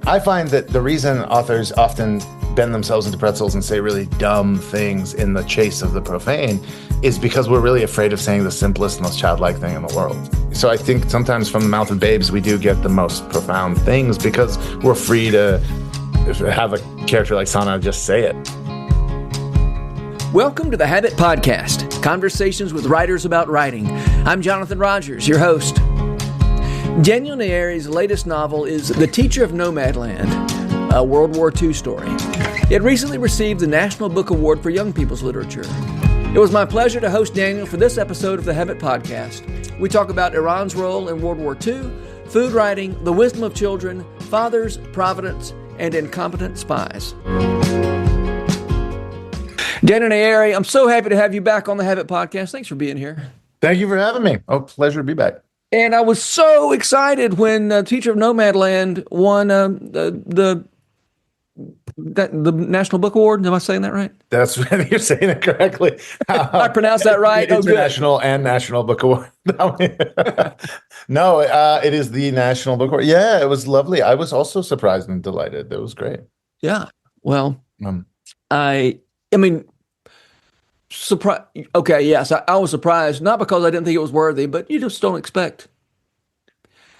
I find that the reason authors often bend themselves into pretzels and say really dumb things in the chase of the profane is because we're really afraid of saying the simplest, most childlike thing in the world. So I think sometimes from the mouth of babes, we do get the most profound things because we're free to have a character like Sana just say it. Welcome to the Habit Podcast, conversations with writers about writing. I'm Jonathan Rogers, your host. Daniel Nayeri's latest novel is The Teacher of Nomadland, a World War II story. It recently received the National Book Award for Young People's Literature. It was my pleasure to host Daniel for this episode of the Habit Podcast. We talk about Iran's role in World War II, food writing, the wisdom of children, fathers, providence, and incompetent spies. Daniel Nayeri, I'm so happy to have you back on the Habit Podcast. Thanks for being here. Thank you for having me. Oh, pleasure to be back. And I was so excited when Teacher of Nomadland won the National Book Award. Am I saying that right? That's you're saying it correctly. I pronounced that right. International and National Book Award. No, it is the National Book Award. Yeah, it was lovely. I was also surprised and delighted. It was great. Yeah. Well, I mean, surprise. Okay, yes, I was surprised, not because I didn't think it was worthy, but you just don't expect.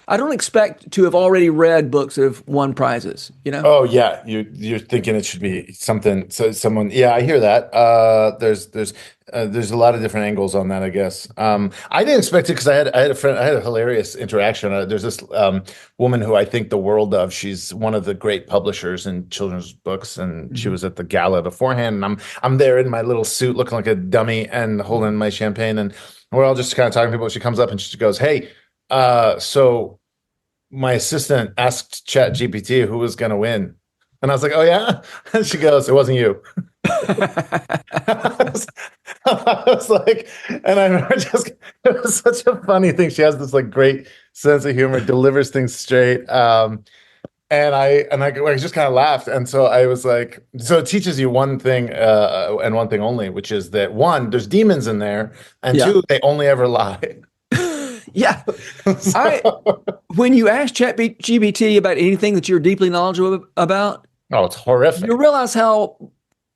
I don't expect to have already read books that have won prizes, you know? Oh yeah, you're thinking it should be something. So someone, yeah, I hear that. There's a lot of different angles on that, I guess. I didn't expect it because I had a friend. I had a hilarious interaction. There's this woman who I think the world of. She's one of the great publishers in children's books, and she was at the gala beforehand. And I'm there in my little suit, looking like a dummy, and holding my champagne, and we're all just kind of talking to people. She comes up and she goes, "Hey, so my assistant asked ChatGPT who was going to win." And I was like, "Oh yeah?" And she goes, "It wasn't you." I was like, and I remember it was such a funny thing. She has this like great sense of humor, delivers things straight. And I just kind of laughed. And so I was like, so it teaches you one thing and one thing only, which is that one, there's demons in there, and two, they only ever lie. Yeah. When you ask ChatGPT about anything that you're deeply knowledgeable about, oh, it's horrific. You realize how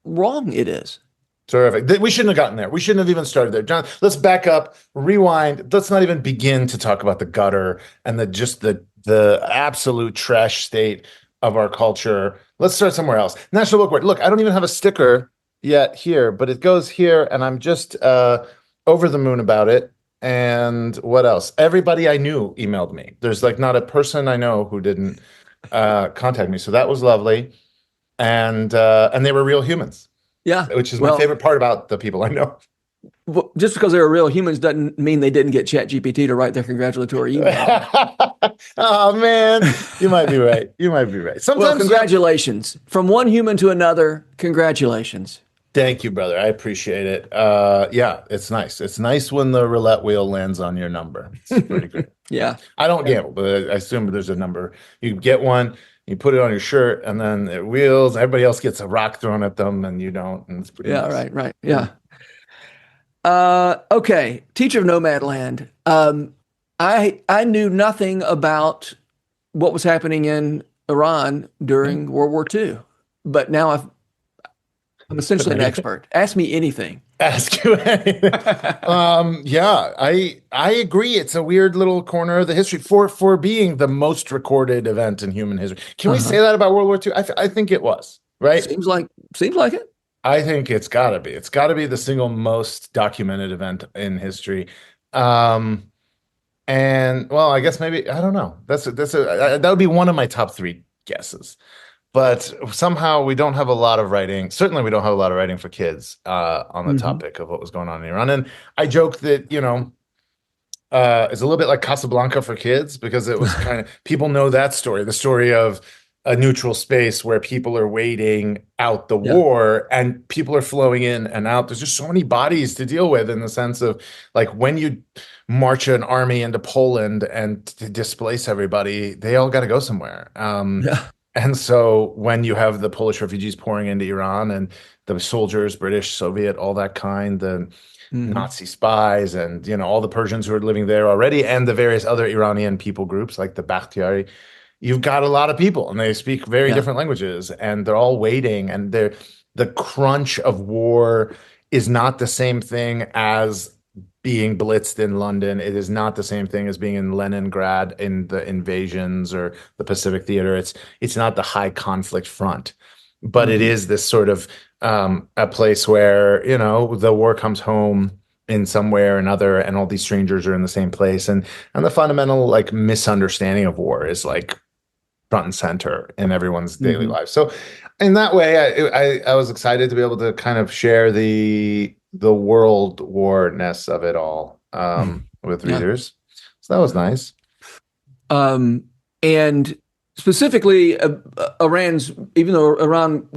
wrong it is. Terrific. We shouldn't have gotten there. We shouldn't have even started there. John, let's back up, rewind. Let's not even begin to talk about the gutter and the absolute trash state of our culture. Let's start somewhere else. National Book Award. Look, I don't even have a sticker yet here, but it goes here, and I'm just over the moon about it. And what else? Everybody I knew emailed me. There's like not a person I know who didn't contact me. So that was lovely. And they were real humans. Yeah. Which is my favorite part about the people I know. Well, just because they were real humans doesn't mean they didn't get ChatGPT to write their congratulatory email. Oh, man. You might be right. You might be right. Sometimes, congratulations. From one human to another, congratulations. Thank you, brother. I appreciate it. Yeah, it's nice. It's nice when the roulette wheel lands on your number. It's pretty great. Yeah. I don't gamble, but I assume there's a number. You get one, you put it on your shirt, and then it wheels. Everybody else gets a rock thrown at them, and you don't. And it's pretty nice. Right. Yeah. Okay. Teacher of Nomadland. I knew nothing about what was happening in Iran during World War II, but now I'm essentially an expert. Ask me anything. Ask you anything. Yeah, I agree. It's a weird little corner of the history for being the most recorded event in human history. Can we say that about World War II? I think it was, right? Seems like it. I think it's got to be. It's got to be the single most documented event in history. And well, I guess maybe I don't know. That would be one of my top three guesses. But somehow we don't have a lot of writing. Certainly, we don't have a lot of writing for kids on the topic of what was going on in Iran. And I joke that it's a little bit like Casablanca for kids because it was kind of people know that story, the story of a neutral space where people are waiting out the war and people are flowing in and out. There's just so many bodies to deal with in the sense of like when you march an army into Poland and to displace everybody, they all got to go somewhere. And so when you have the Polish refugees pouring into Iran and the soldiers, British, Soviet, all that kind, the Nazi spies and, all the Persians who are living there already and the various other Iranian people groups like the Bakhtiari, you've got a lot of people and they speak very Yeah. different languages and they're all waiting and the crunch of war is not the same thing as being blitzed in London. It is not the same thing as being in Leningrad in the invasions or the Pacific Theater. It's not the high conflict front, but it Hmm. is this sort of a place where, the war comes home in some way or another, and all these strangers are in the same place. And the fundamental like misunderstanding of war is like front and center in everyone's daily Hmm. life. So in that way, I was excited to be able to kind of share the world war-ness of it all with Yeah. readers. So that was nice. Um, and specifically, Iran's, even though Iran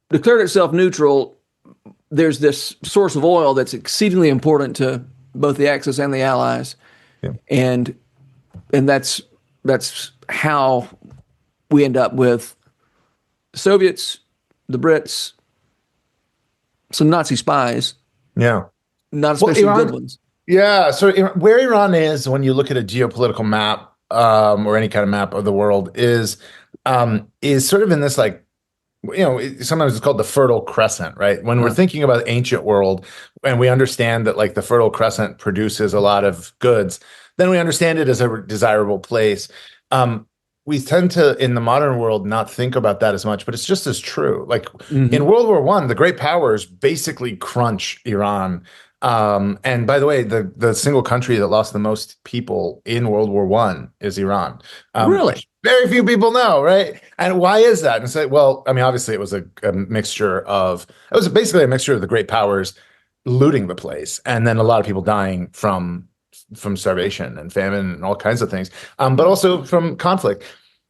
declared itself neutral, there's this source of oil that's exceedingly important to both the Axis and the Allies, Yeah. and that's how we end up with the Soviets, the Brits, some Nazi spies, Yeah. not Well, especially good Iran, ones. yeah. So where Iran is when you look at a geopolitical map, or any kind of map of the world is sort of in this like sometimes it's called the Fertile Crescent, right? When we're Uh, thinking about the ancient world and we understand that like the Fertile Crescent produces a lot of goods, then we understand it as a desirable place. Um, we tend to, in the modern world, not think about that as much, but it's just as true. Like in hmm. World War One, the great powers basically crunch Iran. And by the way, the single country that lost the most people in World War One is Iran, Really? which very few people know, right? And why is that? And say, well, I mean, obviously, it was basically a mixture of the great powers looting the place, and then a lot of people dying from starvation and famine and all kinds of things, but also from conflict.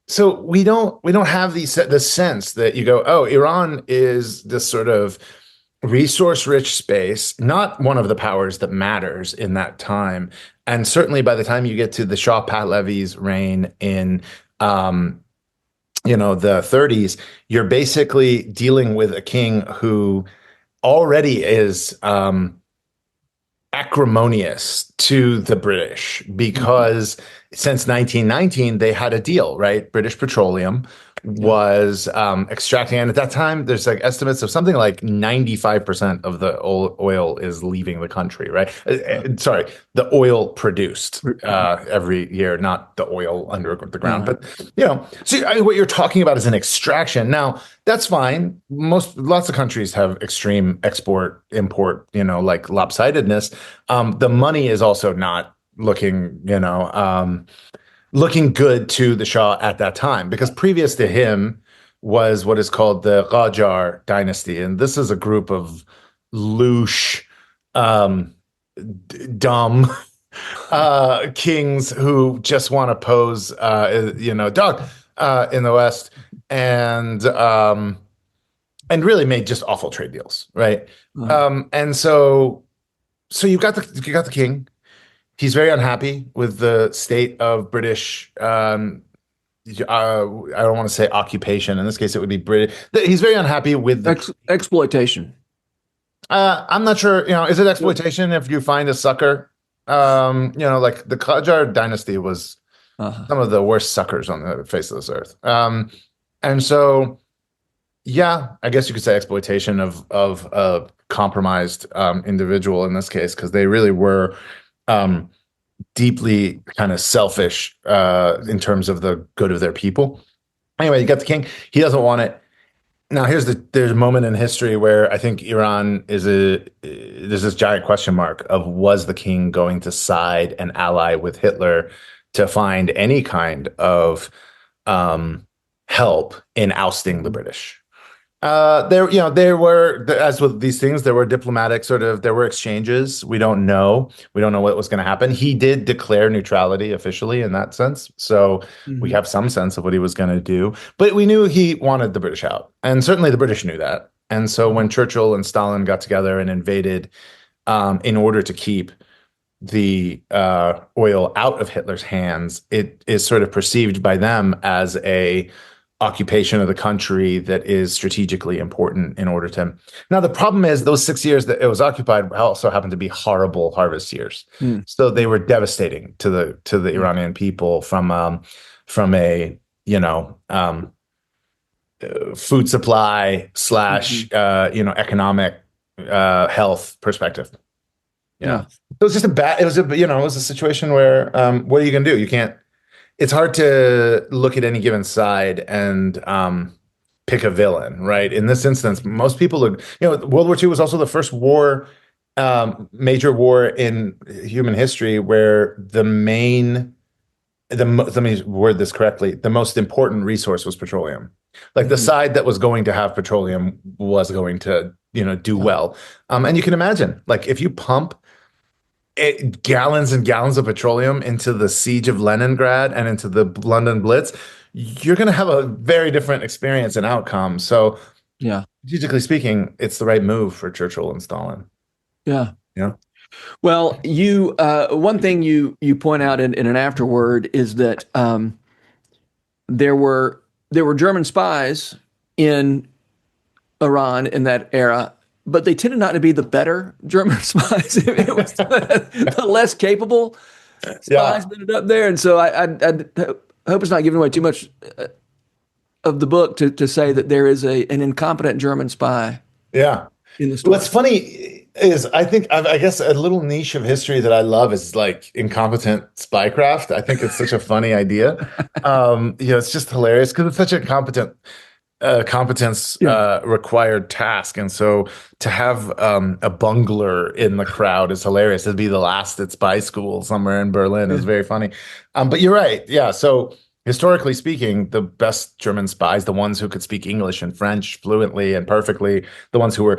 So we don't have the sense that you go, oh, Iran is this sort of resource rich space, not one of the powers that matters in that time. And certainly by the time you get to the Shah Pahlavi's reign in um, the 30s, you're basically dealing with a king who already is acrimonious to the British Hmm. because since 1919 they had a deal, right? British Petroleum Yeah. was extracting, and at that time there's like estimates of something like 95% of the oil is leaving the country, right? Sorry, the oil produced every year, not the oil under the ground. Uh, But so I mean, what you're talking about is an extraction. Now that's fine. Lots of countries have extreme export import, like lopsidedness. The money is also not looking good to the Shah at that time because previous to him was what is called the Qajar dynasty, and this is a group of louche, um, dumb kings who just want to pose, dog in the West, and and really made just awful trade deals, right? uh, And so you got the king. He's very unhappy with the state of British. I don't want to say occupation. In this case, it would be British. He's very unhappy with the. exploitation. I'm not sure. Is it exploitation if you find a sucker? Like the Qajar dynasty was Uh, some of the worst suckers on the face of this earth. And so, yeah, I guess you could say exploitation of a compromised individual in this case because they really were. Um, Deeply kind of selfish in terms of the good of their people. Anyway, you got the king. He doesn't want it. Now, there's a moment in history where I think Iran there's this giant question mark of was the king going to side and ally with Hitler to find any kind of um, help in ousting the British. There were, as with these things, there were there were exchanges. We don't know what was going to happen. He did declare neutrality officially in that sense. So we mhm. have some sense of what he was going to do, but we knew he wanted the British out. And certainly the British knew that. And so when Churchill and Stalin got together and invaded, in order to keep the oil out of Hitler's hands, it is sort of perceived by them as a occupation of the country that is strategically important in order to. Now, the problem is those 6 years that it was occupied also happened to be horrible harvest years. Mm. So they were devastating to the Iranian people from a you know, food supply Mhm. slash, economic, health perspective. Yeah. Yeah. It was just a bad, it was a, it was a situation where, what are you going to do? You can't, it's hard to look at any given side and, pick a villain, right? In this instance, most people are, World War II was also the first war, major war in human history where let me word this correctly, the most important resource was petroleum. Like the Mhm. side that was going to have petroleum was going to, do Yeah. well. And you can imagine, like, if you pump gallons and gallons of petroleum into the siege of Leningrad and into the London Blitz, you're going to have a very different experience and outcome. So, Yeah. strategically speaking, it's the right move for Churchill and Stalin. Yeah. Yeah. Well, you one thing you point out in an afterword is that there were German spies in Iran in that era, but they tended not to be the better German spies. It was the less capable spies Yeah. that ended up there, and so I hope it's not giving away too much of the book to say that there is an incompetent German spy Yeah. in the What's story. funny is I guess a little niche of history that I love is like incompetent spycraft. I think it's such a funny idea. It's just hilarious because it's such a competence Yeah. required task. And so to have a bungler in the crowd is hilarious. It'd be the last at spy school somewhere in Berlin is Yeah. very funny. But you're right. Yeah. So historically speaking, the best German spies, the ones who could speak English and French fluently and perfectly, the ones who were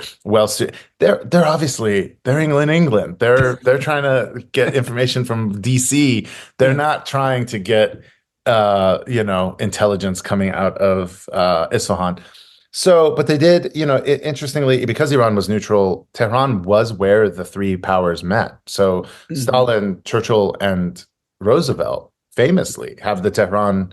they're obviously they're England. They're trying to get information from DC. They're Yeah. not trying to get intelligence coming out of Isfahan. So, but they did, interestingly, because Iran was neutral, Tehran was where the three powers met. So Hmm. Stalin, Churchill, and Roosevelt famously have the Tehran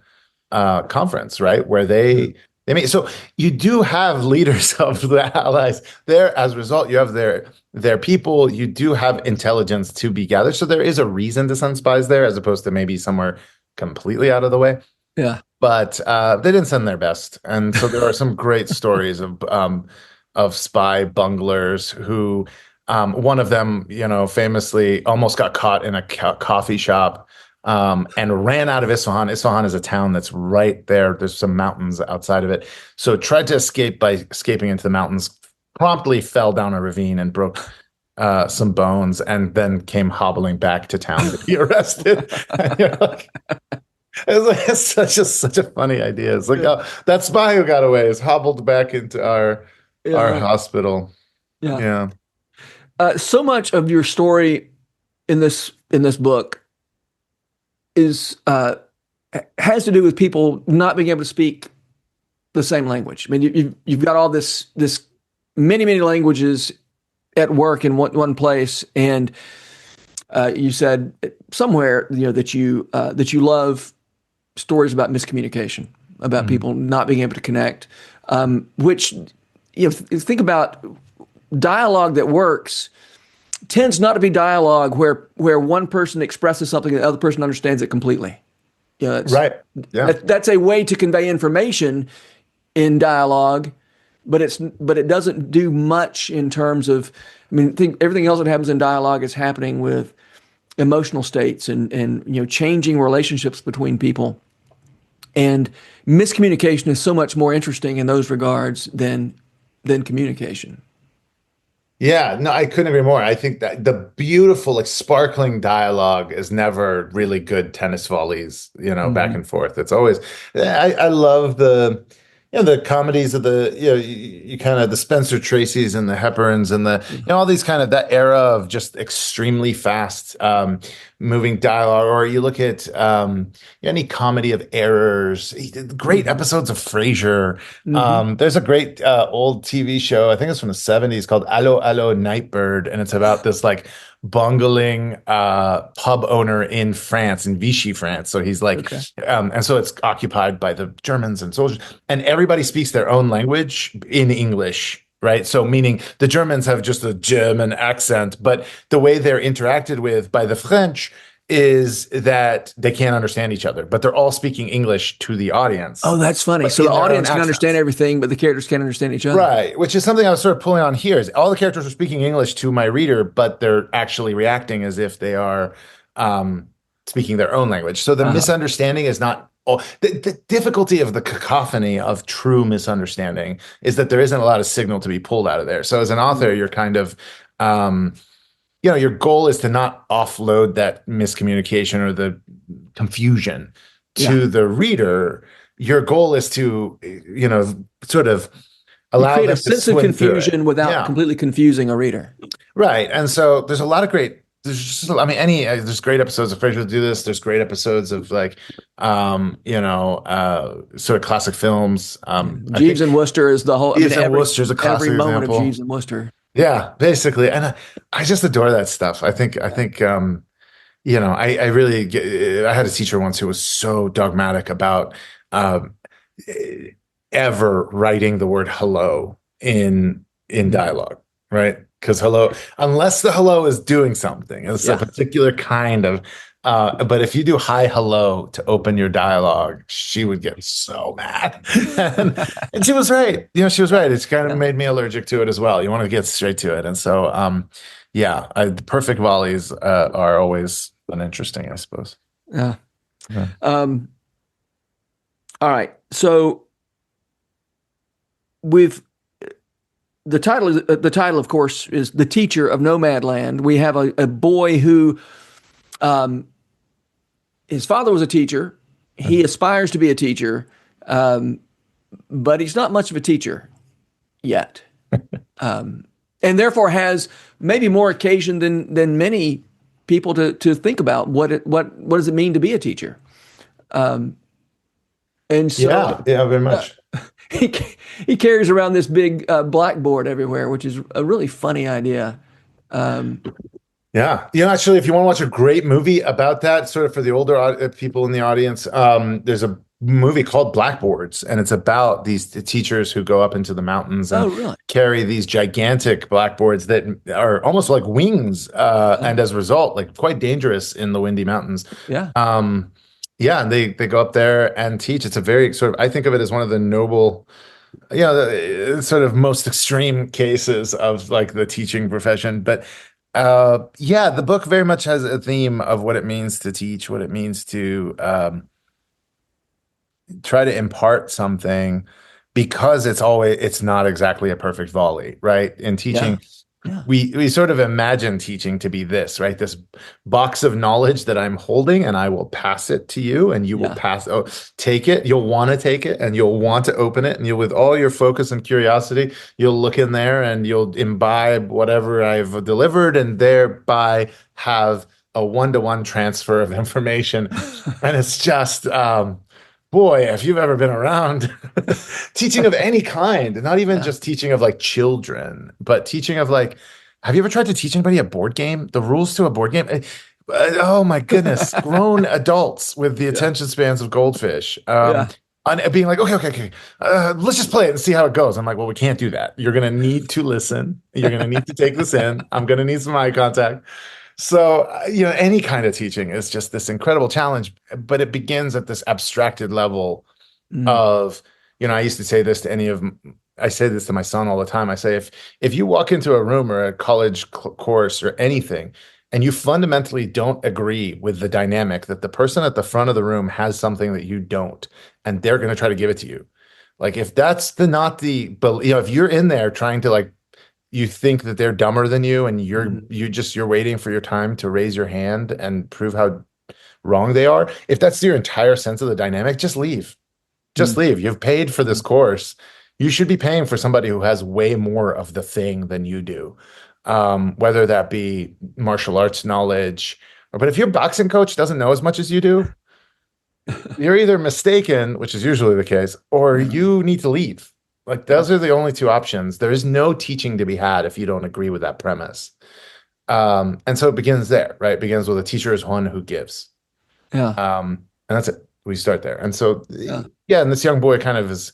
conference, right? Where Yeah. they meet. So you do have leaders of the allies there. As a result, you have their people. You do have intelligence to be gathered. So there is a reason to send spies there, as opposed to maybe somewhere completely out of the way. Yeah. But they didn't send their best, and so there are some great stories of spy bunglers who, one of them, famously almost got caught in a coffee shop, and ran out of Isfahan. Isfahan is a town that's right there. There's some mountains outside of it, so tried to escape by escaping into the mountains. Promptly fell down a ravine and broke some bones, and then came hobbling back to town to be arrested. And you're like, it's such a funny idea. It's like, Yeah. oh, that spy who got away is hobbled back into our Yeah. hospital. Yeah. Yeah. So much of your story in this book is has to do with people not being able to speak the same language. I mean, you've got all this many languages at work in one place, and you said somewhere that you love stories about miscommunication, about Mhm. people not being able to connect, which think about dialogue that works tends not to be dialogue where one person expresses something and the other person understands it completely. It's Right. Yeah. that's a way to convey information in dialogue, but it doesn't do much in terms of. I mean, think everything else that happens in dialogue is happening with emotional states and changing relationships between people. And miscommunication is so much more interesting in those regards than communication. Yeah, no, I couldn't agree more. I think that the beautiful, like sparkling dialogue is never really good tennis volleys, back Hmm. and forth. It's always, I love the comedies of you kind of the Spencer Tracys and the Hepburns and all these kind of that era of just extremely fast, moving dialogue. Or you look at, any comedy of errors, great Hmm. episodes of Frasier. Hmm. There's a great old TV show, I think it's from the 70s, called Allo Allo Nightbird, and it's about this like bungling pub owner in France, in Vichy, France. So he's like, Okay. and so it's occupied by the Germans and soldiers, and everybody speaks their own language in English. Right. So, meaning the Germans have just a German accent, but the way they're interacted with by the French is that they can't understand each other, but they're all speaking English to the audience, Oh, that's funny. but So the in their own audience can understand accents. everything, but the characters can't understand each other. Right, which is something I was sort of pulling on here is all the characters are speaking English to my reader, but they're actually reacting as if they are um, speaking their own language. So the Uh-huh. misunderstanding is not the difficulty of the cacophony of true misunderstanding is that there isn't a lot of signal to be pulled out of there. So as an author, Mm. you're kind of your goal is to not offload that miscommunication or the confusion Yeah. to the reader. Your goal is to, sort of You allow create a them to sense of swim through it. confusion without Yeah, completely confusing a reader. right. And so there's a lot of great. There's just, I mean, there's great episodes of Frasier do this. There's great episodes of like, sort of classic films. I Jeeves think and Wooster is the whole. I mean, Ethan Worcester's a every classic moment of example. Jeeves and Wooster. Yeah, basically, and I just adore that stuff. I really I had a teacher once who was so dogmatic about um, ever writing the word hello in Mm. dialogue, right? Because hello, unless the hello is doing something, it's a Yeah. particular kind of. But if you do hi hello to open your dialogue, she would get so mad, and she was right. She was right. It's kind of Yeah. made me allergic to it as well. You want to get straight to it, and so yeah, the perfect volleys are always uninteresting, I suppose. Yeah. Yeah. Um, all right. So we've the title, of course, is The Teacher of Nomadland. We have a boy who um, his father was a teacher. He aspires to be a teacher, but he's not much of a teacher yet, and therefore has maybe more occasion than many people to think about what does it mean to be a teacher. And Yeah, so yeah, very much. he he carries around this big blackboard everywhere, which is a really funny idea. Um, Yeah. Actually, if you want to watch a great movie about that, sort of for the older people in the audience, there's a movie called Blackboards, and it's about these teachers who go up into the mountains oh, and really? carry these gigantic blackboards that are almost like wings, and as a result, like quite dangerous in the windy mountains. Yeah, Um, yeah, and they go up there and teach. It's a very sort of I think of it as one of the noble, the sort of most extreme cases of like the teaching profession. But yeah, the book very much has a theme of what it means to teach, what it means to try to impart something because it's not exactly a perfect volley, right? In yeah, teaching, yeah, we sort of imagine teaching to be this, right? This box of knowledge that I'm holding and I will pass it to you and you will yeah. take it. You'll want to take it and you'll want to open it and you'll with all your focus and curiosity, you'll look in there and you'll imbibe whatever I've delivered and thereby have a one-to-one transfer of information. And it's just boy, if you've ever been around teaching of any kind, not even Yeah. just teaching of like children, but teaching of like, have you ever tried to teach anybody a board game? The rules to a board game? Oh my goodness, grown adults with the Yeah. attention spans of goldfish. Yeah. And being like, okay, let's just play it and see how it goes. I'm like, well, we can't do that. You're going to need to listen. You're going to need to take this in. I'm going to need some eye contact. So, any kind of teaching is just this incredible challenge, but it begins at this abstracted level Mm. of, I used to say this to I say this to my son all the time. I say, if you walk into a room or a college course or anything, and you fundamentally don't agree with the dynamic that the person at the front of the room has something that you don't, and they're going to try to give it to you. Like if that's not but if you're in there trying to like you think that they're dumber than you and Mhm. you're waiting for your time to raise your hand and prove how wrong they are. If that's your entire sense of the dynamic, just leave. Just Mm. leave. You've paid for this Mm. course. You should be paying for somebody who has way more of the thing than you do. Whether that be martial arts knowledge, but if your boxing coach doesn't know as much as you do, you're either mistaken, which is usually the case, or you need to leave. Like Yeah. those are the only two options. There is no teaching to be had if you don't agree with that premise. And so it begins there, right? It begins with a teacher is one who gives. Yeah. And that's it. We start there. And so, Yeah. yeah, and this young boy kind of is,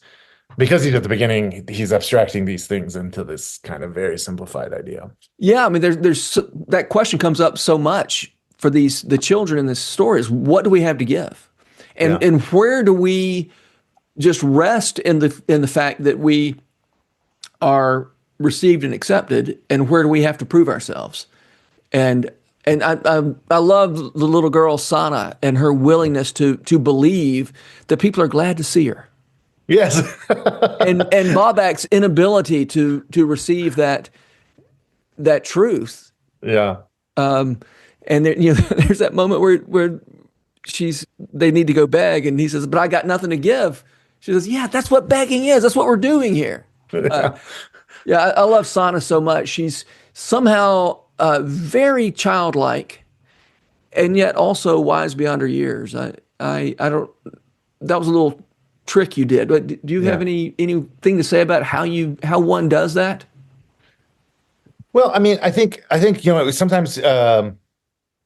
because he's at the beginning, he's abstracting these things into this kind of very simplified idea. Yeah. I mean, there's that question comes up so much for the children in this story is, what do we have to give, Yeah. and where do we just rest in the fact that we are received and accepted, and where do we have to prove ourselves? And I love the little girl Sana and her willingness to believe that people are glad to see her, Yes. and Bobak's inability to receive that truth. Yeah. And there, there's that moment where they need to go beg, and he says, "But I got nothing to give." She says, "Yeah, that's what begging is. That's what we're doing here." Yeah. Yeah, I love Sana so much. She's somehow very childlike, and yet also wise beyond her years. I don't. That was a little trick you did. But do you have Yeah. anything to say about how one does that? Well, I mean, I think, sometimes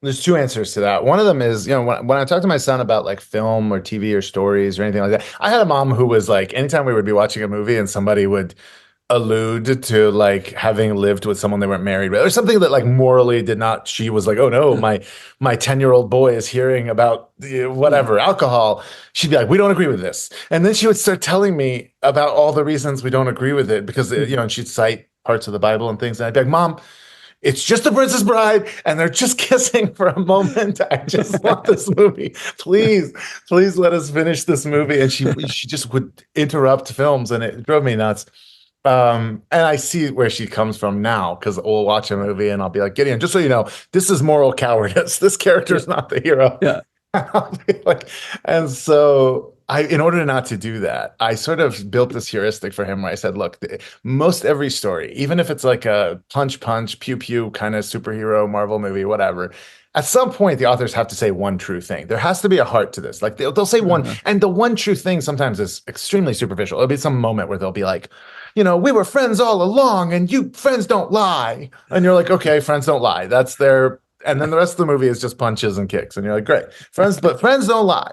there's two answers to that. One of them is, when I talk to my son about like film or TV or stories or anything like that, I had a mom who was like, anytime we would be watching a movie and somebody would allude to like having lived with someone they weren't married with or something that like morally did not, she was like, oh no, my 10-year-old boy is hearing about whatever alcohol. She'd be like, we don't agree with this. And then she would start telling me about all the reasons we don't agree with it because, and she'd cite parts of the Bible and things. And I'd be like, Mom, it's just the Princess Bride, and they're just kissing for a moment. I just want this movie. Please, please let us finish this movie. And she just would interrupt films, and it drove me nuts. And I see where she comes from now because we'll watch a movie and I'll be like, Gideon, just so you know, this is moral cowardice. This character is not the hero. Yeah. I'll be like, and so in order not to do that, I sort of built this heuristic for him where I said, look, most every story, even if it's like a punch, pew pew kind of superhero Marvel movie, whatever, at some point the authors have to say one true thing. There has to be a heart to this. Like they'll say one, and the one true thing sometimes is extremely superficial. It'll be some moment where they'll be like, we were friends all along, and you friends don't lie. And you're like, okay, friends don't lie. That's their and then the rest of the movie is just punches and kicks. And you're like, great. But friends don't lie.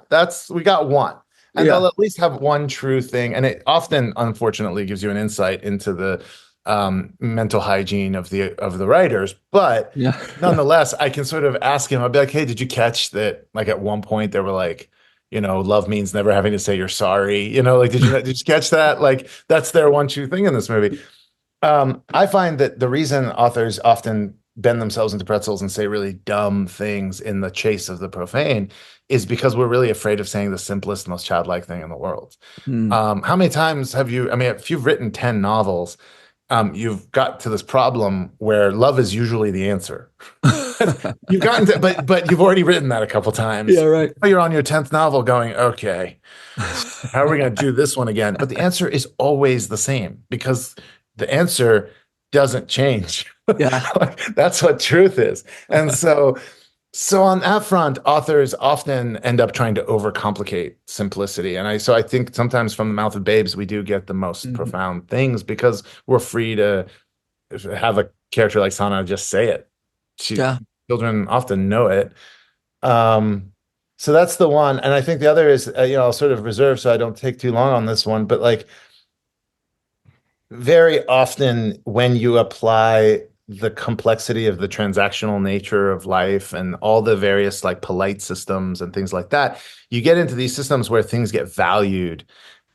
We got one. And Yeah. they'll at least have one true thing. And it often, unfortunately, gives you an insight into the mental hygiene of the writers. But Yeah. nonetheless, I can sort of ask him, I'll be like, hey, did you catch that? Like at one point they were like, love means never having to say you're sorry. Like, did you catch that? Like, that's their one true thing in this movie. I find that the reason authors often bend themselves into pretzels and say really dumb things in the chase of the profane is because we're really afraid of saying the simplest, most childlike thing in the world. Hmm. How many times have you, I mean, if you've written 10 novels, you've got to this problem where love is usually the answer. You've gotten to, but you've already written that a couple times. Yeah, right. You're on your 10th novel going, okay, how are we going to do this one again? But the answer is always the same because the answer doesn't change. Yeah. That's what truth is. And so on that front, authors often end up trying to overcomplicate simplicity. And so I think sometimes from the mouth of babes, we do get the most profound things because we're free to have a character like Sana just say it. Yeah. Children often know it. So that's the one. And I think the other is, I'll sort of reserve so I don't take too long on this one, but like very often when you apply the complexity of the transactional nature of life and all the various like polite systems and things like that, you get into these systems where things get valued,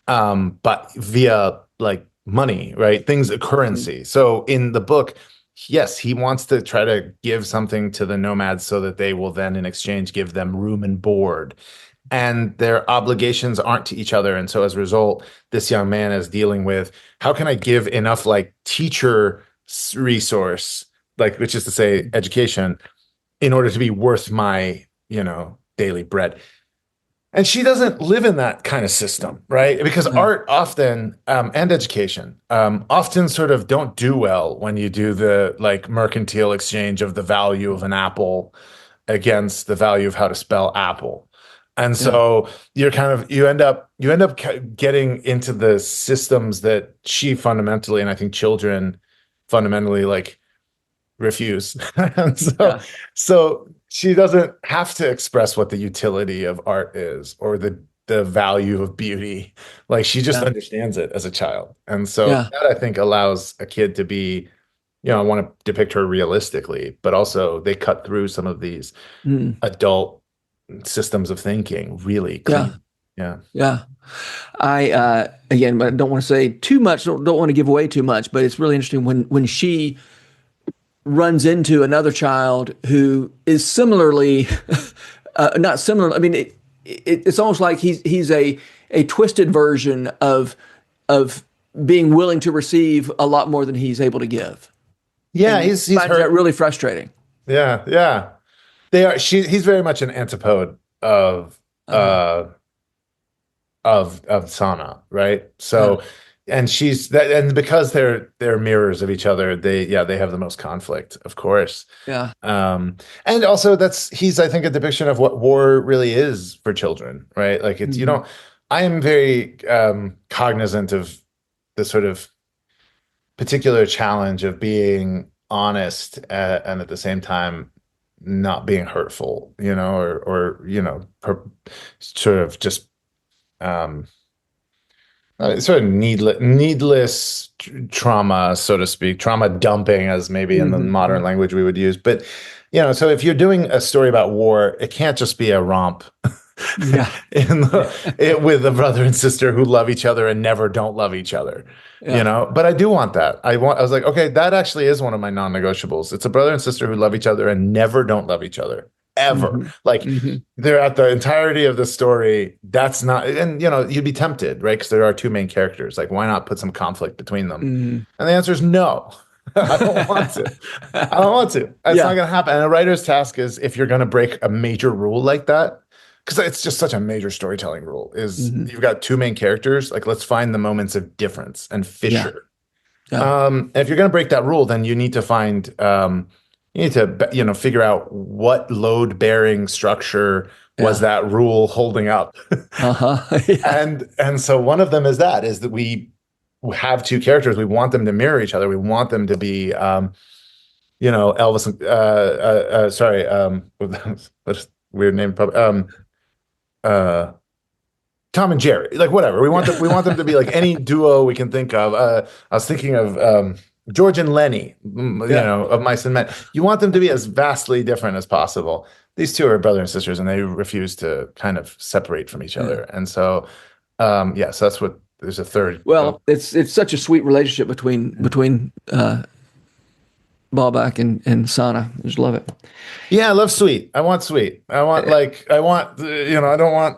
but via like money, right? Things, currency. So in the book, yes, he wants to try to give something to the nomads so that they will then in exchange give them room and board. And their obligations aren't to each other. And so as a result, this young man is dealing with how can I give enough like teacher resource, like which is to say education, in order to be worth my, daily bread. And she doesn't live in that kind of system, right? Because art often and education often sort of don't do well when you do the like mercantile exchange of the value of an apple against the value of how to spell apple. And so you end up getting into the systems that she fundamentally, and I think children fundamentally like refuse. And so she doesn't have to express what the utility of art is or the value of beauty. Like she just understands it as a child. And so that I think allows a kid to be I want to depict her realistically, but also they cut through some of these Mm. adult systems of thinking really Yeah. clean. Yeah. Yeah. I again, I don't want to say too much, don't want to give away too much, but it's really interesting when she runs into another child who is similarly not similar. I mean, it's almost like he's a twisted version of being willing to receive a lot more than he's able to give, Yeah, and he's finds that hurt. really frustrating. Yeah, yeah. He's very much an antipode Uh-huh. uh of Sana, right? Yeah. So, and she's that, and because they're mirrors of each other, they have the most conflict, of course. Yeah. And also he's, I think, a depiction of what war really is for children, right? Like it's, Hmm. I am very cognizant of the sort of particular challenge of being honest and at the same time not being hurtful, sort of just um sort of needless trauma, so to speak, trauma dumping, as maybe in the modern Hmm. language we would use. But so if you're doing a story about war, it can't just be a romp Yeah. with a brother and sister who love each other and never don't love each other. Yeah. But I do want that. I was like, okay, that actually is one of my non-negotiables. It's a brother and sister who love each other and never don't love each other. Ever. Hmm. Like Hmm. they're at the entirety of the story. That's not, and you'd be tempted, right? Because there are two main characters. Like, why not put some conflict between them? Hmm. And the answer is no. I don't want to. I don't want to. It's not Yeah. going to happen. And a writer's task is, if you're going to break a major rule like that, because it's just such a major storytelling rule, is Hmm. you've got two main characters. Like, let's find the moments of difference and Yeah. fissure. Yeah. And if you're going to break that rule, then you need to figure out what load-bearing structure was Yeah. that rule holding up. Uh-huh. Yeah. And so one of them is that we have two characters. We want them to mirror each other. We want them to be, Elvis, sorry, what's weird name? Uh, Tom and Jerry, like whatever. We want them to be like any duo we can think of. I was thinking of George and Lenny, Yeah. of Mice and Men. You want them to be as vastly different as possible. These two are brother and sisters, and they refuse to kind of separate from each Yeah. other. And so, so that's what there's a third. Well, it's such a sweet relationship between Ballback and Sana. I just love it. Yeah, I love sweet. I want sweet. I want, I don't want,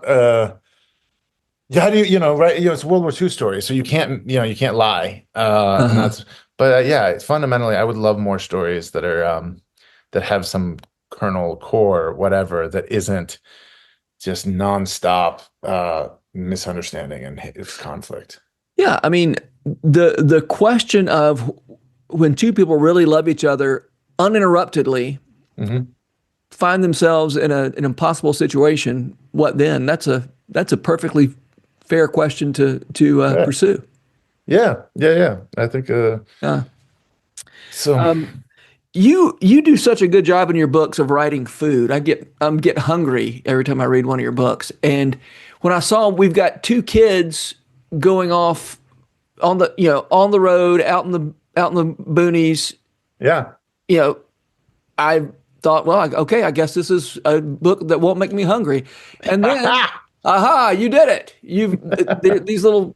yeah, how do right? It's a World War II story, so you can't lie. And Uh-huh. but yeah, fundamentally, I would love more stories that are, that have some kernel core, whatever, that isn't just nonstop, misunderstanding and conflict. Yeah, I mean the question of when two people really love each other uninterruptedly Hmm. find themselves in an impossible situation, what then? That's a perfectly fair question to Yeah, pursue. yeah, yeah, yeah. I think, Uh, so. um, you do such a good job in your books of writing food. I get hungry every time I read one of your books. And when I saw we've got two kids going off on the road out in the boonies, Yeah. you know, I thought, well, okay, I guess this is a book that won't make me hungry. And then, aha, you did it. These little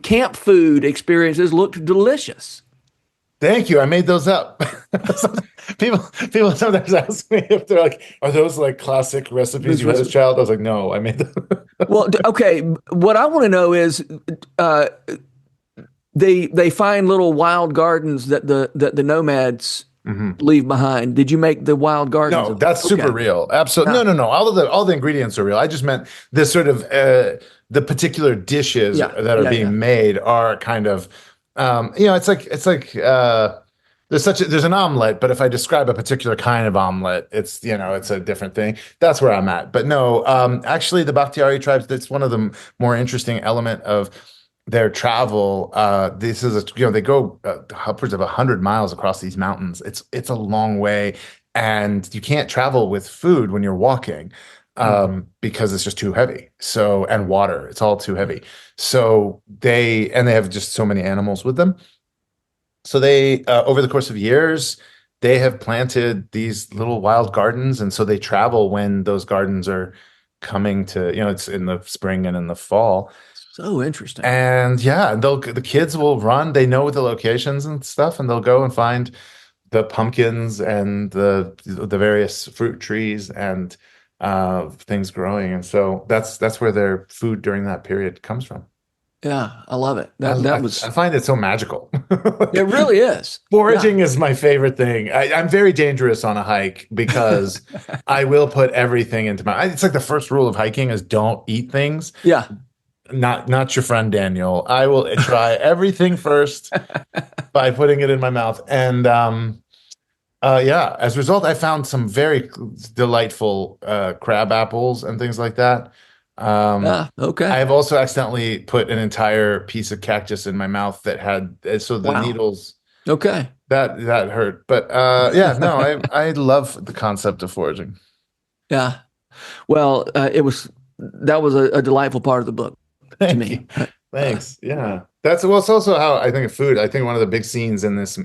camp food experiences looked delicious. Thank you. I made those up. People people sometimes ask me if they're like, are those like classic recipes Those you had as a recipes. child? I was like, no, I made them. Well, okay. What I want to know is, uh, they find little wild gardens that the nomads Mhm. leave behind. Did you make the wild gardens? No, that's super Okay. real. Absolutely. Yeah. No, no, no. All the ingredients are real. I just meant the sort of the particular dishes Yeah. that are Yeah. Yeah. being made are kind of it's like there's an omelet, but if I describe a particular kind of omelet, it's a different thing. That's where I'm at. But no, actually the Bakhtiari tribes, that's one of the more interesting element of their travel. This is they go upwards of 100 miles across these mountains. It's a long way, and you can't travel with food when you're walking, Mhm. because it's just too heavy. So, and water, it's all too heavy. So they have just so many animals with them. So they, over the course of years, they have planted these little wild gardens, and so they travel when those gardens are coming to, it's in the spring and in the fall. So interesting. And yeah, the kids will run. They know the locations and stuff, and they'll go and find the pumpkins and the various fruit trees and things growing. And so that's where their food during that period comes from. Yeah, I love it. I, That I, was I find it so magical. it. Like, Really is. Yeah. foraging is my favorite thing. I'm very dangerous on a hike because I will put everything into my. It's like the first rule of hiking is don't eat things. Yeah. Not your friend Daniel. I will try everything first by putting it in my mouth. And yeah, as a result, I found some very delightful crab apples and things like that. Um, Yeah. Okay. I have also accidentally put an entire piece of cactus in my mouth that had so the Wow. needles Okay. that hurt. But yeah, no, I love the concept of foraging. Yeah. Well, it was that was a delightful part of the book to Thank you. me. Thanks. Yeah. That's well, it's also how I think of food. I think one of the big scenes in this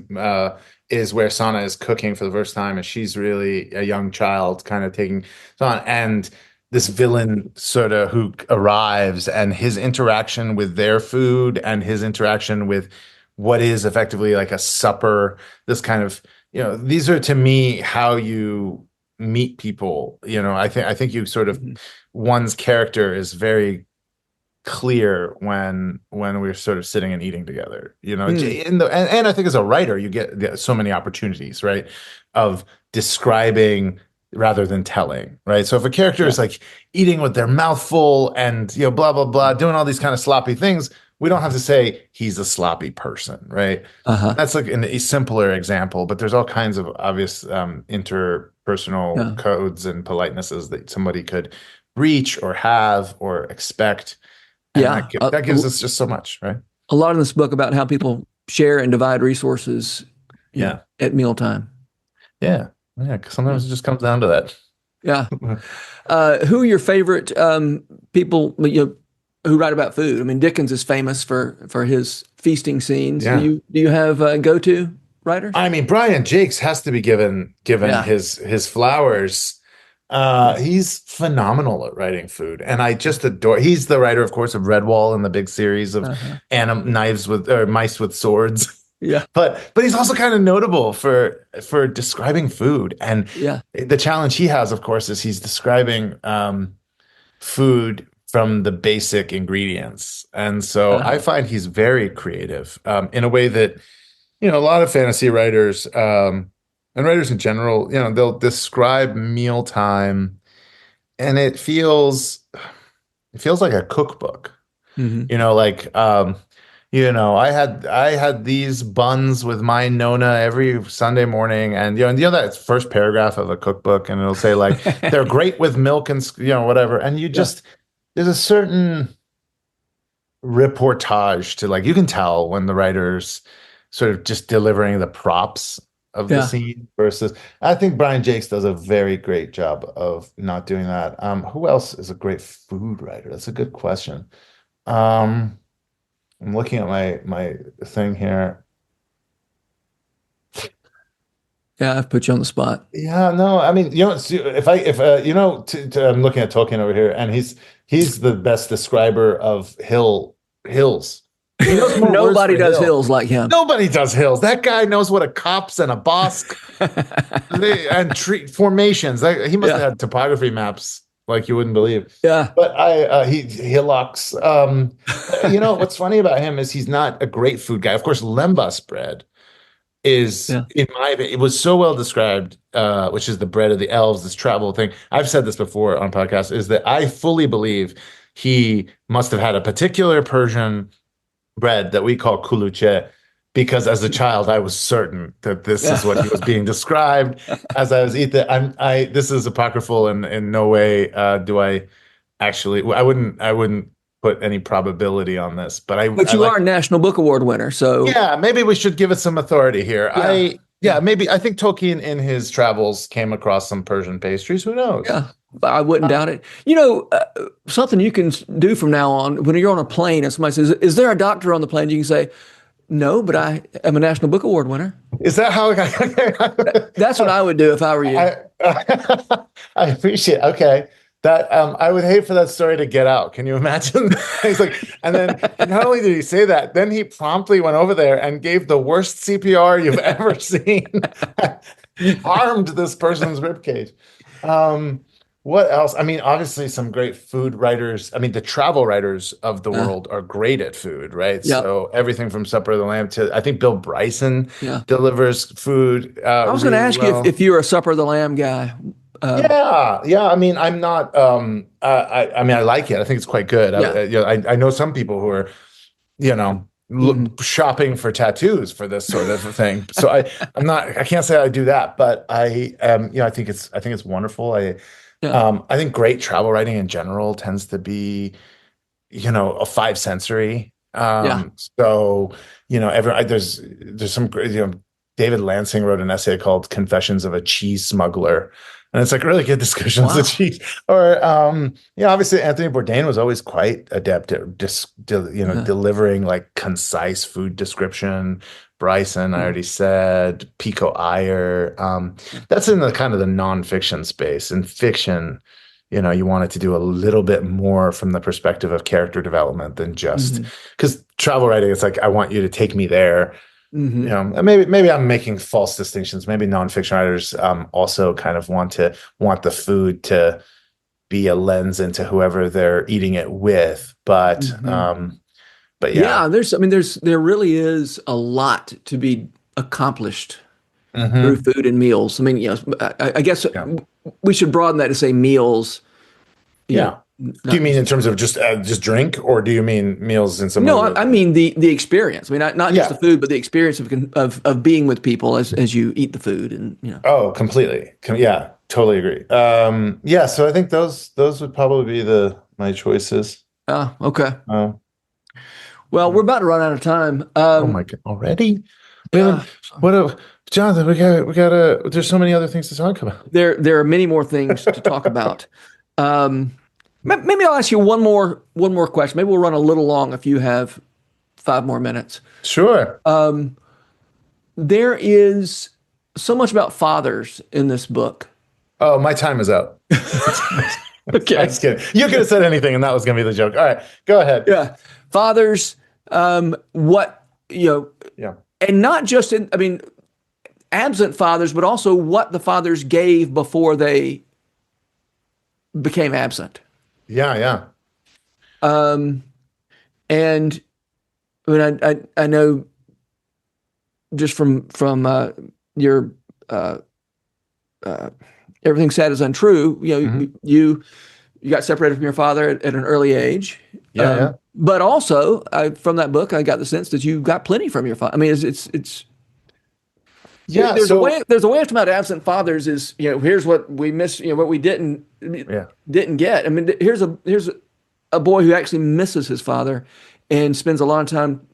is where Sana is cooking for the first time and she's really a young child kind of taking on and this villain sort of who arrives and his interaction with their food and his interaction with what is effectively like a supper, this kind of, these are to me how you meet people. I think you sort of Mhm. one's character is very clear when we're sort of sitting and eating together. Mm, And I think as a writer, you get so many opportunities, right, of describing rather than telling, right? So if a character yeah. is like eating with their mouth full and blah blah blah, doing all these kind of sloppy things, we don't have to say he's a sloppy person, right? Uh-huh. That's like a simpler example, but there's all kinds of obvious interpersonal Yeah. codes and politenesses that somebody could reach or have or expect, and Yeah. that gives us just so much, right? A lot in this book about how people share and divide resources, Yeah, at mealtime. yeah, yeah. 'Cause Yeah. sometimes it just comes down to that. Yeah. Who are your favorite people who write about food? I mean, Dickens is famous for his feasting scenes. Do Yeah. you have go-to writers? I mean, Brian Jakes has to be given Yeah. his flowers. He's phenomenal at writing food, and I just adore. He's the writer, of course, of Redwall and the big series of Uh-huh. knives with or mice with swords. Yeah. But he's also kind of notable for describing food, and Yeah. the challenge he has, of course, is he's describing food from the basic ingredients, and so I Uh-huh. find he's very creative in a way that a lot of fantasy writers and writers in general, they'll describe mealtime and it feels like a cookbook. Hmm. Like I had these buns with my Nona every Sunday morning, and that first paragraph of a cookbook, and it'll say like they're great with milk and whatever, and you Yeah. just there's a certain reportage to like you can tell when the writers sort of just delivering the props of the Yeah. scene versus I think Brian Jakes does a very great job of not doing that. Who else is a great food writer? That's a good question. Um, I'm looking at my thing here. Yeah. I've put you on the spot. Yeah, no, I mean, if I'm looking at Tolkien over here, and he's the best describer of hills. He knows more words Nobody for does hill. hills like him. Nobody does hills. That guy knows what a copse and a bosque and tree formations. He must have Yeah. had topography maps like you wouldn't believe. Yeah. But he hillocks. What's funny about him is he's not a great food guy. Of course, lembas bread is Yeah. in my opinion, it was so well described, which is the bread of the elves, this travel thing. I've said this before on podcasts, is that I fully believe he must have had a particular Persian bread that we call kuluche, because as a child I was certain that this is what he was being described as I was eating. This is apocryphal, and in no way do I actually. I wouldn't put any probability on this, but But I you like. are a National Book Award winner, so Yeah, maybe we should give it some authority here. yeah. Yeah, Yeah. maybe I think Tolkien in his travels came across some Persian pastries. Who knows? Yeah, I wouldn't doubt it. Something you can do from now on when you're on a plane and somebody says, "Is there a doctor on the plane?" You can say, No, but I am a National Book Award winner. Is that how That's what I would do if I were you. I I appreciate. Okay. That I would hate for that story to get out. Can you imagine? He's like, and then not only did he say that, then he promptly went over there and gave the worst CPR you've ever seen. Harmed this person's ribcage. Um, what else? I mean, obviously, some great food writers. I mean, the travel writers of the Uh, world are great at food, right? yeah, So everything from Supper of the Lamb to I think Bill Bryson yeah. delivers food I was going to really ask you if well. you were a Supper of the Lamb guy. Yeah, yeah. I mean, I'm not. I mean, I like it. I think it's quite good. Yeah. I know some people who are, Hmm. shopping for tattoos for this sort of thing. So I'm not. I can't say I do that, but I think it's wonderful. Yeah. I think great travel writing in general tends to be, a five sensory. Yeah. So there's some great, David Lansing wrote an essay called Confessions of a Cheese Smuggler. And it's like really good discussions of Wow. cheese. Or obviously Anthony Bourdain was always quite adept at Uh, delivering like concise food description. Bryson, I yeah. already said, Pico Iyer. That's in the kind of the nonfiction space. In fiction, you wanted to do a little bit more from the perspective of character development than just Hmm. because travel writing, it's like I want you to take me there. Hmm. And maybe I'm making false distinctions. Maybe nonfiction writers also kind of want the food to be a lens into whoever they're eating it with. Hmm. But yeah. Yeah. There really is a lot to be accomplished through Hmm. food and meals. I mean, I guess Yeah. we should broaden that to say meals, you know, Yeah. Do you not mean just in terms of just drink, or do you mean meals in some no, other? I mean the experience. I mean, not just the Yeah. food, but the experience of being with people as you eat the food, and. Oh, completely. Yeah, totally agree. Yeah, so I think those would probably be the my choices. Okay. Uh, Well, we're about to run out of time. oh my God, already? We Yeah, haven't. What? Jonathan, There's so many other things to talk about. there are many more things to talk about. Um, maybe I'll ask you one more question. Maybe we'll run a little long if you have 5 more minutes. Sure. There is so much about fathers in this book. Oh, my time is up. I'm Okay. just kidding. You could have said anything, and that was going to be the joke. All right, go ahead. Yeah. Fathers, what, Yeah. and not just in, I mean, absent fathers, but also what the fathers gave before they became absent. Yeah, yeah. Um, and I mean, I know just from your uh, uh, everything said is untrue. Hmm. You got separated from your father at an early age, Yeah, yeah. but also from that book, I got the sense that you got plenty from your father. I mean, it's Yeah, there's a so way of talking about absent fathers is here's what we miss, what we yeah. didn't get. I mean, here's a boy who actually misses his father and spends a lot of time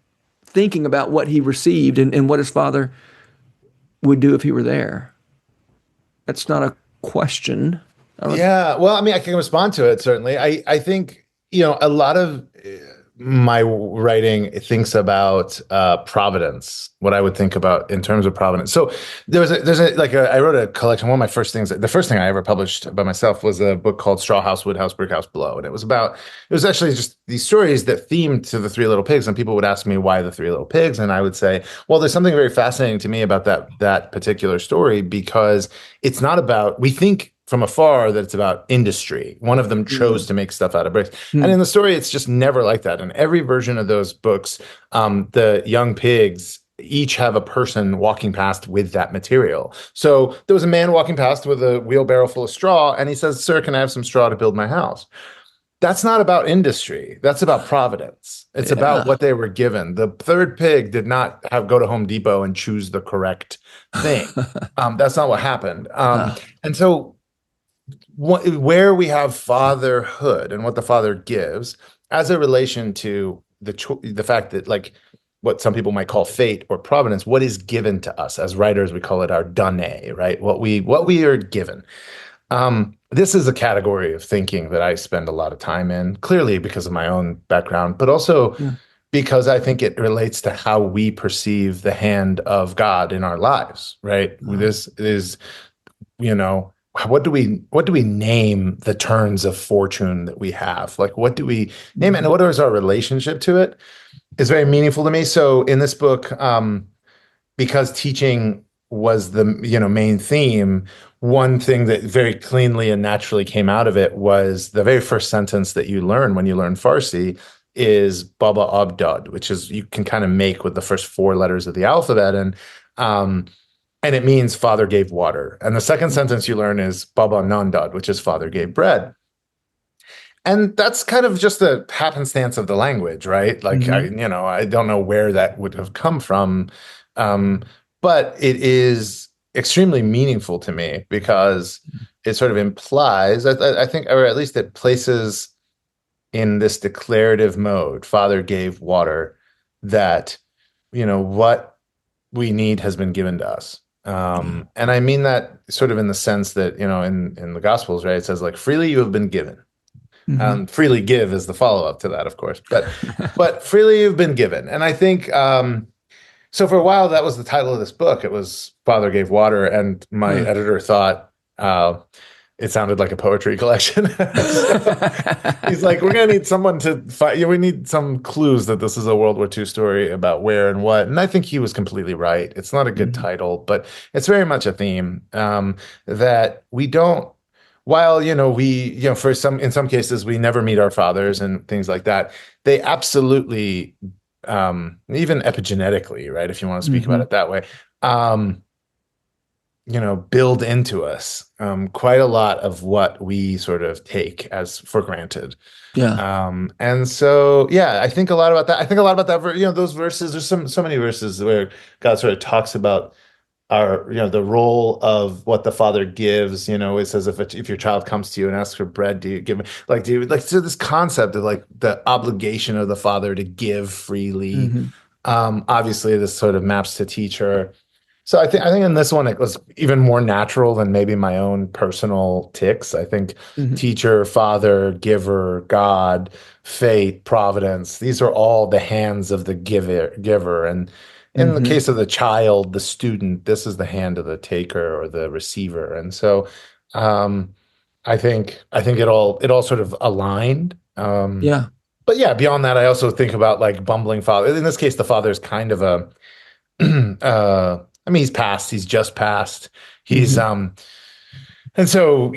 thinking about what he received and what his father would do if he were there. That's not a question. I don't, Yeah, well, I mean, I can respond to it certainly. I think, a lot of my writing thinks about providence, what I would think about in terms of providence. So I wrote a collection. One of my first things, the first thing I ever published by myself was a book called Straw House, Wood House, Brick House Below. And it was actually just these stories that themed to the Three Little Pigs. And people would ask me why the Three Little Pigs. And I would say, well, there's something very fascinating to me about that particular story because it's not about, we think from afar that it's about industry. One of them chose to make stuff out of bricks. And in hmm, the story, it's just never like that. In every version of those books, the young pigs each have a person walking past with that material. So there was a man walking past with a wheelbarrow full of straw, and he says, "Sir, can I have some straw to build my house?" That's not about industry. That's about providence. It's about yeah. what they were given. The third pig did not go to Home Depot and choose the correct thing. That's not what happened. Uh, And so where we have fatherhood and what the father gives as a relation to the fact that like what some people might call fate or providence, what is given to us as writers, we call it our donné, right? What we are given. This is a category of thinking that I spend a lot of time in, clearly because of my own background, but also yeah. because I think it relates to how we perceive the hand of God in our lives, right? Uh, This is, you know, what do we name the turns of fortune that we have? Like, what do we name it, and mhm, what is our relationship to it? Is very meaningful to me. So in this book, because teaching was the main theme, one thing that very cleanly and naturally came out of it was the very first sentence that you learn when you learn Farsi is Baba Abdad, which is you can kind of make with the first four letters of the alphabet, um, and it means father gave water. And the second sentence you learn is Baba Nandad, which is father gave bread. And that's kind of just a happenstance of the language, right? Like mhm, I don't know where that would have come from, um, but it is extremely meaningful to me because it sort of implies, I think, or at least it places in this declarative mode, Father gave water, that what we need has been given to us. yeah, And I mean that sort of in the sense that, in the Gospels, right, it says like freely you have been given. mhm, Freely give is the follow-up to that, of course, but freely you've been given. And I think so for a while that was the title of this book. It was Father Gave Water, and my huh. editor thought it sounded like a poetry collection. So he's like, we're gonna need someone to find. We need some clues that this is a World War II story about where and what. And I think he was completely right. It's not a good Mhm, title, but it's very much a theme that we don't. While we for some in some cases we never meet our fathers and things like that, they absolutely even epigenetically, right? If you want to speak about mhm, it that way, um, build into us quite a lot of what we sort of take as for granted. yeah, And so, yeah, I think a lot about that. I think a lot about that. Those verses. There's so many verses where God sort of talks about our, the role of what the Father gives. It says if your child comes to you and asks for bread, do you give him do you like so this concept of like the obligation of the Father to give freely. mhm, Obviously, this sort of maps to teacher. So I think in this one it was even more natural than maybe my own personal ticks. I think mhm, teacher, father, giver, God, fate, providence, these are all the hands of the giver. And in the mhm, case of the child, the student, this is the hand of the taker or the receiver. And so um I think it all sort of aligned. yeah, But yeah, beyond that, I also think about like bumbling father. In this case, the father is kind of a I mean, he's passed. He's just passed. He's mhm, and so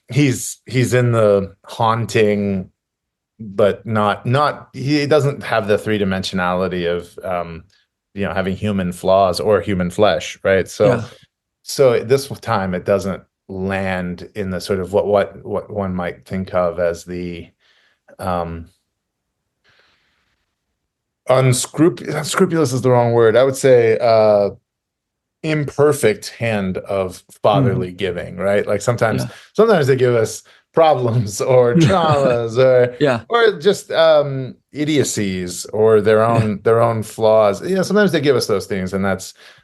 he's in the haunting, but not. He doesn't have the three dimensionality of having human flaws or human flesh, right? So yeah, this time it doesn't land in the sort of what one might think of as the um unscrupulous is the wrong word. I would say imperfect hand of mhm, fatherly giving, right? Like sometimes yeah, sometimes they give us problems or traumas yeah, or just idiocies or their yeah, own their own flaws. Sometimes they give us those things, and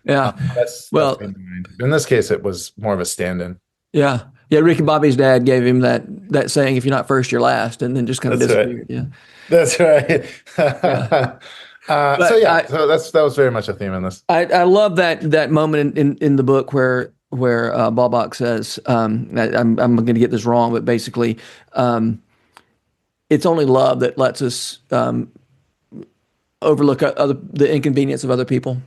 yeah. that's Well, been mind. In this case, it was more of a stand-in. yeah, yeah. Ricky Bobby's dad gave him that saying, "If you're not first, you're last," and then just kind of That's right. disappeared. Yeah, That's right. yeah. So But yeah, so that was very much a theme in this. I love that moment in the book where Balbach says, I'm going to get this wrong, but basically, um, it's only love that lets us overlook the inconvenience of other people,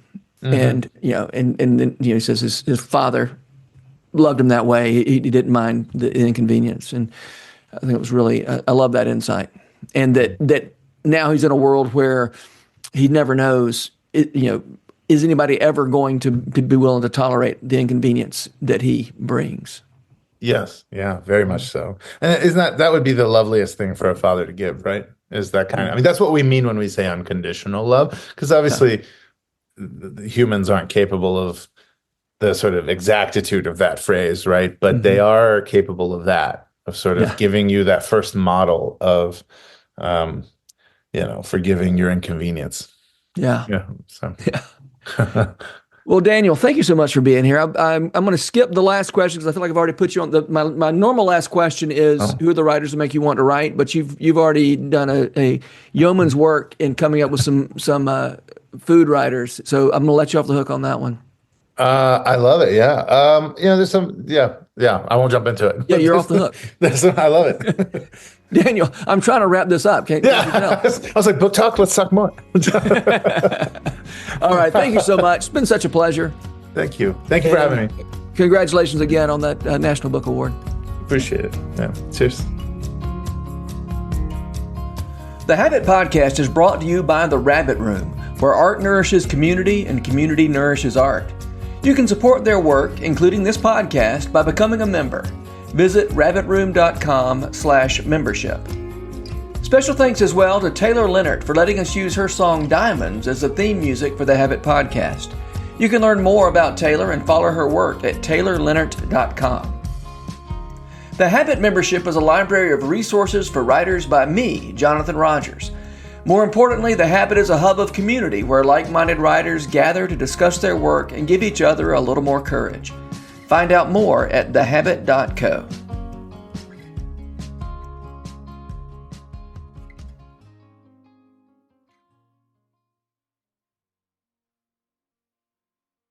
Hmm. and and then he says his father loved him that way. He didn't mind the inconvenience, and I think it was really I love that insight, and that now he's in a world where he never knows. Is anybody ever going to be willing to tolerate the inconvenience that he brings? Yes, yeah, very much so. And isn't that would be the loveliest thing for a father to give, right? Is that kind of, I mean, that's what we mean when we say unconditional love, because Yeah. obviously the humans aren't capable of the sort of exactitude of that phrase, right? But they Hmm. are capable of that, of sort of Yeah. giving you that first model of, um, forgiving your inconvenience. Yeah. Yeah. So, Yeah. Well, Daniel, thank you so much for being here. I'm going to skip the last question because I feel like I've already put you on my normal last question is Oh. who are the writers that make you want to write, but you've already done a yeoman's work in coming up with some food writers. So I'm going to let you off the hook on that one. I love it. Yeah. There's some, yeah. I won't jump into it. Yeah, you're off the hook. I love it. Daniel, I'm trying to wrap this up. Can't you Yeah. tell? I was like, book talk, let's talk more. All right. Thank you so much. It's been such a pleasure. Thank you. Thank you for having me. Congratulations again on that National Book Award. Appreciate it. Yeah. Cheers. The Habit Podcast is brought to you by The Rabbit Room, where art nourishes community and community nourishes art. You can support their work, including this podcast, by becoming a member. Visit rabbitroom.com/membership. Special thanks as well to Taylor Leonard for letting us use her song Diamonds as the theme music for the Habit Podcast. You can learn more about Taylor and follow her work at taylorleonard.com. The Habit membership is a library of resources for writers by me, Jonathan Rogers. More importantly, The Habit is a hub of community where like-minded writers gather to discuss their work and give each other a little more courage. Find out more at thehabit.co.